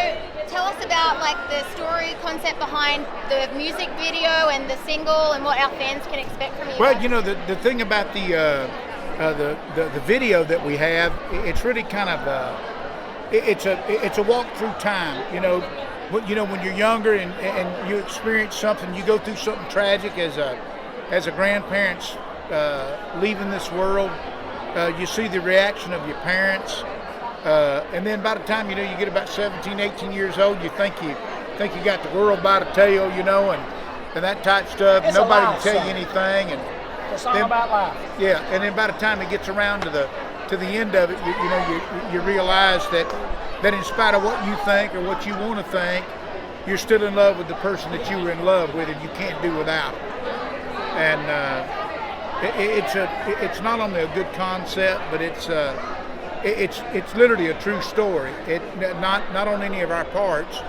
tell us about like the story concept behind the music video and the single, and what our fans can expect from you. Well, guys. you know, the thing about the video that we have, it's really kind of it's a walk through time. You know, when you're younger and you experience something, you go through something tragic as a grandparents leaving this world. You see the reaction of your parents, and then by the time you get about 17, 18 years old, you think you got the world by the tail, and that type stuff. It's Nobody a can life tell song. you anything, and It's a song then- about life. yeah, and then by the time it gets around to the end of it, you realize that in spite of what you think or what you want to think, you're still in love with the person that you were in love with, and you can't do without it. And it's not only a good concept, but it's literally a true story. Not on any of our parts,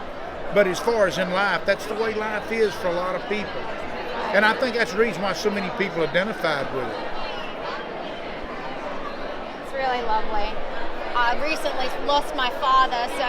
but as far as in life, that's the way life is for a lot of people. And I think that's the reason why so many people identified with it. It's really lovely. I recently lost my father, so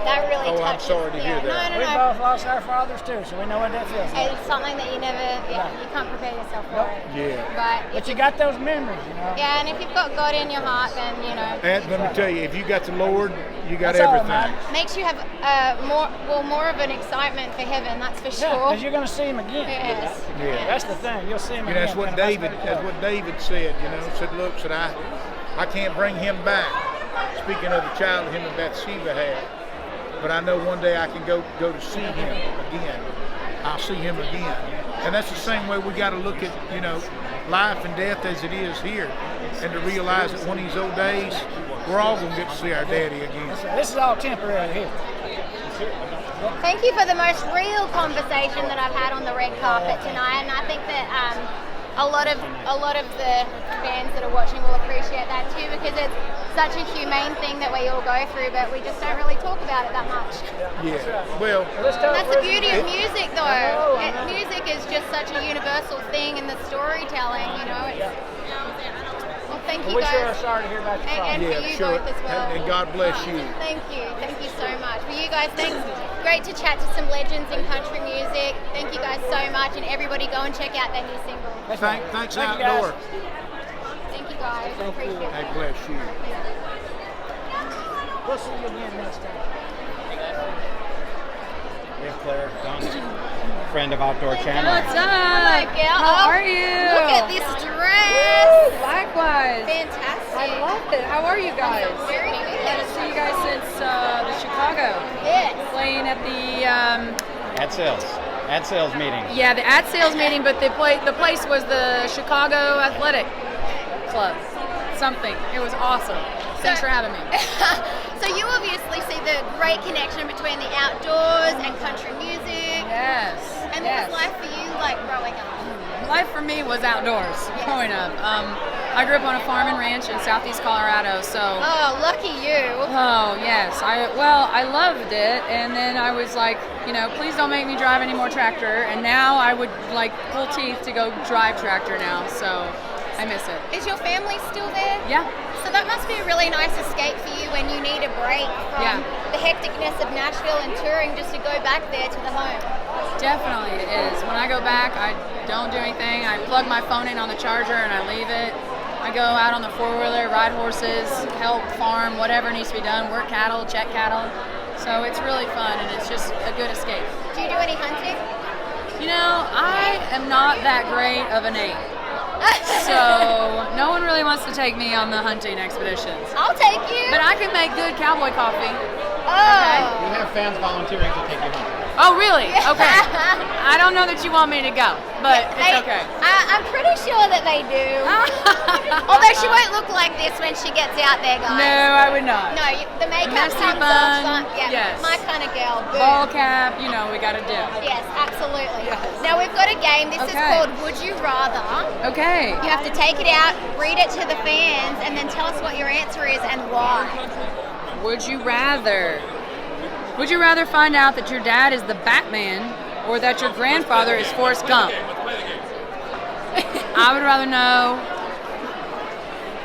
that really Oh, I'm touches. sorry to hear that. No, We no. both lost our fathers too, so we know what that feels like. It's something that you never, you can't prepare yourself for it. Yeah. But you got those memories, Yeah, and if you've got God in your heart, then And let me tell you, if you got the Lord, you got That's all that everything. matters. makes you have more of an excitement for heaven. That's for Yeah, sure. because you're going to see him again. Yes. Yeah. That's the thing. You'll see him That's again. what And that's David. what That's what David said. Said, look, I can't bring him back. Speaking of the child him and Bathsheba had, but I know one day I can go to see him again. I'll see him again, and that's the same way we got to look at life and death as it is here, and to realize that one of these old days we're all gonna get to see our daddy again. This is all temporary here. Thank you for the most real conversation that I've had on the red carpet tonight, and I think that a lot of the fans that are watching will appreciate that too, because it's such a humane thing that we all go through, but we just don't really talk about it that much. Yeah. Well, And that's the beauty of music, though. Music is just such a universal thing, and the storytelling, Well, thank you We sure are guys. sorry to hear about your father. And for you both as well. And God bless you. Thank you so much. Well, you guys, thanks. Great to chat to some legends in country music. Thank you guys so much, and everybody go and check out their new single. Thanks Thank you, outdoor. Thank you guys. I appreciate it. God bless you. We'll see you again next time. Yeah, Claire, Don, friend of Outdoor Channel. What's up? Hello, girl. How are you? Look at this dress. Likewise. Fantastic. I love it. How are you guys? Very good. I've seen you guys since the Chicago. Yes. Playing at the Ad sales meeting. the ad sales meeting, but the place was the Chicago Athletic Club. Something. It was awesome. Thanks for having me. So you obviously see the great connection between the outdoors and country music. Yes. And what was life for you like growing up? Life for me was outdoors growing up. I grew up on a farm and ranch in southeast Colorado, so. Oh, lucky you. Oh yes, I loved it, and then I was like, please don't make me drive any more tractor. And now I would pull teeth to go drive tractor now, so I miss it. Is your family still there? Yeah. So that must be a really nice escape for you when you need a break from the hecticness of Nashville and touring, just to go back there to the home. Definitely it is. When I go back, I don't do anything. I plug my phone in on the charger and I leave it. I go out on the four-wheeler, ride horses, help farm, whatever needs to be done, work cattle, check cattle. So it's really fun, and it's just a good escape. Do you do any hunting? I am not that great of an ape. So no one really wants to take me on the hunting expeditions. I'll take you. But I can make good cowboy coffee. Oh. We have fans volunteering to take you home. Oh, really? Okay. I don't know that you want me to go, but it's okay. I'm pretty sure that they do. Although she won't look like this when she gets out there, guys. No, I would not. No, the makeup Messy comes bun, off. Yeah, yes. my kind of girl. Boom. Ball cap, you know, we got to do. Yes, absolutely. Now we've got a game. This is called Would You Rather. Okay. You have to take it out, read it to the fans, and then tell us what your answer is and why. Would you rather? Would you rather find out that your dad is the Batman or that your grandfather is Forrest Gump? I would rather know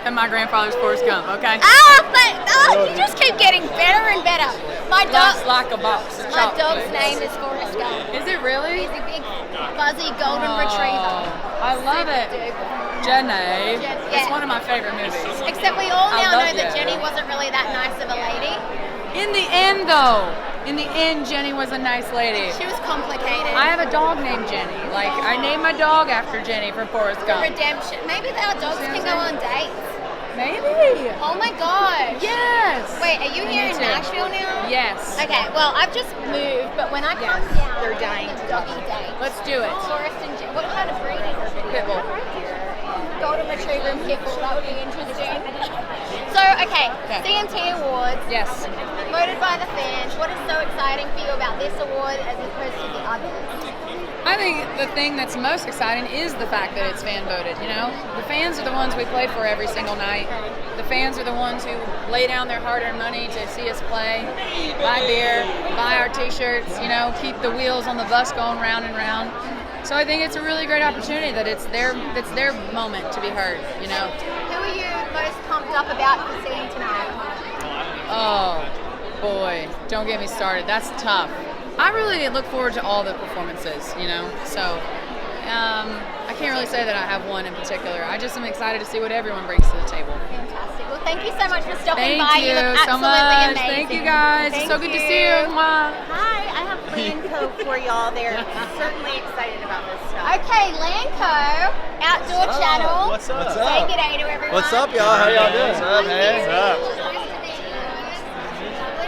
that my grandfather's Forrest Gump, okay? You just keep getting better and better. My dog, like a box. my dog's name is Forrest Gump. Is it really? He's a big, fuzzy golden retriever. I love it. Jenny. It's Yeah. one of my favorite movies. Except we all now I know love that you. Jenny wasn't really that nice of a lady. In the end, though, Jenny was a nice lady. She was complicated. I have a dog named Jenny. Like, I named my dog after Jenny from Forrest Gump. Redemption. Maybe our dogs can go on dates. Maybe. Oh my gosh. Yes. Wait, are you here Me in too. Nashville now? Yes. Okay, well, I've just moved, but when I come down, They're dying. doggy date. Let's do it. Forrest and What kind of breed is it? Pitbull. Golden Retriever and Pitbull. That would be interesting. So, okay, CMT Awards. Yes. Voted by the fans. What is so exciting for you about this award as opposed to the others? I think the thing that's most exciting is the fact that it's fan voted, you know? The fans are the ones we play for every single night. The fans are the ones who lay down their hard-earned money to see us play, buy beer, buy our t-shirts, you know, keep the wheels on the bus going round and round. So I think it's a really great opportunity that it's their moment to be heard, you know? Who are you most pumped up about for seeing tonight? Oh, boy, don't get me started. That's tough. I really look forward to all the performances, you know, so I can't really say that I have one in particular. I just am excited to see what everyone brings to the table. Fantastic. Well, thank you so much for stopping Thank by. you look so absolutely much. amazing. Thank you guys. It's so good to see you. Mwah. Hi, I have Lanco for y'all. They're certainly excited about this stuff. Okay, Lanco, Outdoor Channel. What's up? What's Say up? good day to everyone. What's up, y'all? How y'all doing? What's up, man? What's up? Lovely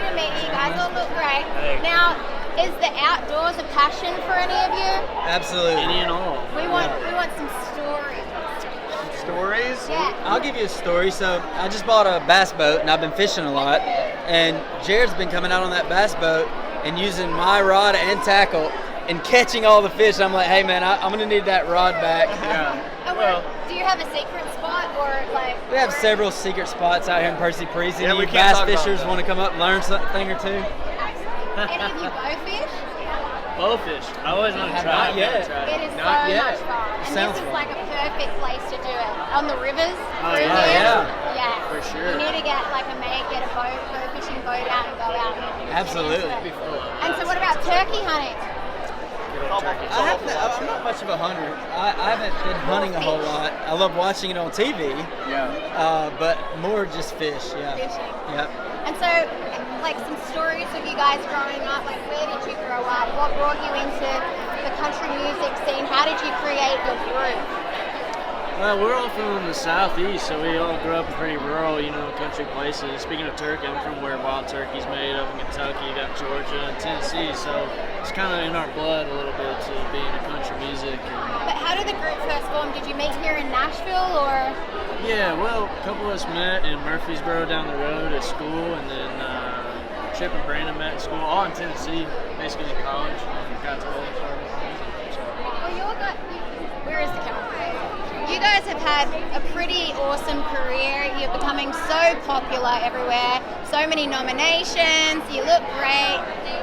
to meet you. You guys all look great. Now, is the outdoors a passion for any of you? Absolutely. Any and all. We want some stories. Stories? Yeah. I'll give you a story. So I just bought a bass boat and I've been fishing a lot. And Jared's been coming out on that bass boat and using my rod and tackle and catching all the fish. I'm like, hey man, I'm gonna need that rod back. Yeah. Do you have a secret spot or like? We have several secret spots out here in Percy Priest. Yeah, Any we can't bass talk about fishers that. want to come up and learn something or two? Any of you go fish? Bowfish. I always want to Not try. yet. It is Not so yet. much fun. And Sounds this is fun. like a perfect place to do it. On the rivers Oh, through yeah. here. Yeah. Yeah. For sure. You need to get like a mate, get a boat, go fishing boat out and go out. And Absolutely. get into it. And so what about turkey hunting? I'm not much of a hunter. I haven't been hunting a whole lot. I love watching it on TV. Yeah. But more just fish. Yeah. Fishing. Yep. And so, like some stories of you guys growing up, like where did you grow up? What brought you into the country music scene? How did you create your group? Well, we're all from the southeast, so we all grew up in pretty rural, country places. Speaking of turkey, I'm from where wild turkey's made up in Kentucky. You got Georgia and Tennessee, so it's kind of in our blood a little bit to be into country music. But how did the group first form? Did you meet here in Nashville or? Yeah, well, a couple of us met in Murfreesboro down the road at school, and then Chip and Brandon met in school, all in Tennessee, basically in college. Got to college. Where is the camera? You guys have had a pretty awesome career. You're becoming so popular everywhere. So many nominations. You look great.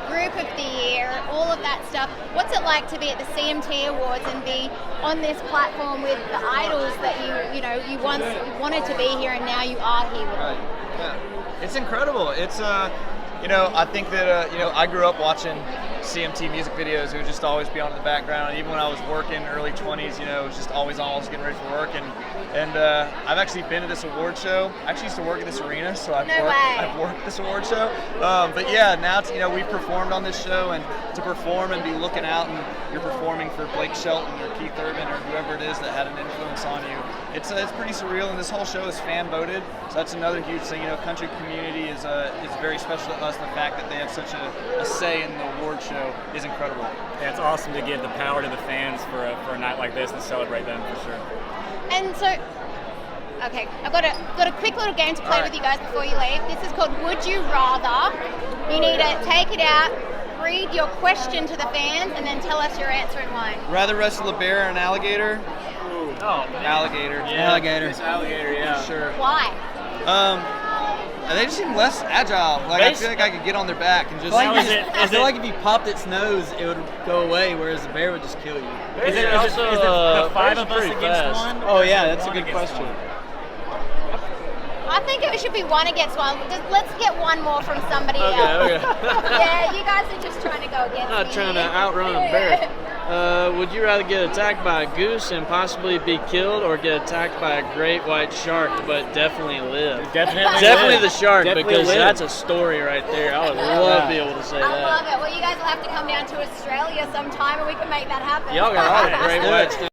Group of the year. All of that stuff. What's it like to be at the CMT Awards and be on this platform with the idols that you once wanted to be here and now you are here with them? Yeah, it's incredible. It's I think that I grew up watching CMT music videos. It would just always be on in the background. Even when I was working early 20s, it was just always on. I was getting ready for work, and I've actually been to this award show. I actually used to work at this arena, so I've worked this award show. But yeah, now we performed on this show, and to perform and be looking out and you're performing for Blake Shelton or Keith Urban or whoever it is that had an influence on you. It's pretty surreal, and this whole show is fan voted, so that's another huge thing. Country community is very special to us. us, the fact that they have such a say in the award show is incredible. Yeah, it's awesome to give the power to the fans for a night like this and celebrate them for sure. And so, okay, I've got a quick little game to play with you guys before you leave. This is called Would You Rather. You need to take it out, read your question to the fans, and then tell us your answer in one. Rather wrestle a bear or an alligator? Oh, man. Alligator. Yeah, Alligator. It's alligator, yeah. Sure. Why? They just seem less agile. Like I feel like I could get on their back and just. I feel like if you popped its nose, it would go away, whereas the bear would just kill you. Is it the five of us against one? Oh yeah, that's a good question. I think it should be one against one. Let's get one more from somebody else. Okay. Yeah, you guys are just trying to go against I'm not me. trying to outrun a bear. Would you rather get attacked by a goose and possibly be killed, or get attacked by a great white shark but definitely live? Definitely the shark, because that's a story right there. I would love to be able to say I that. love it. Well, you guys will have to come down to Australia sometime and we can make that happen. Y'all got all the great whites.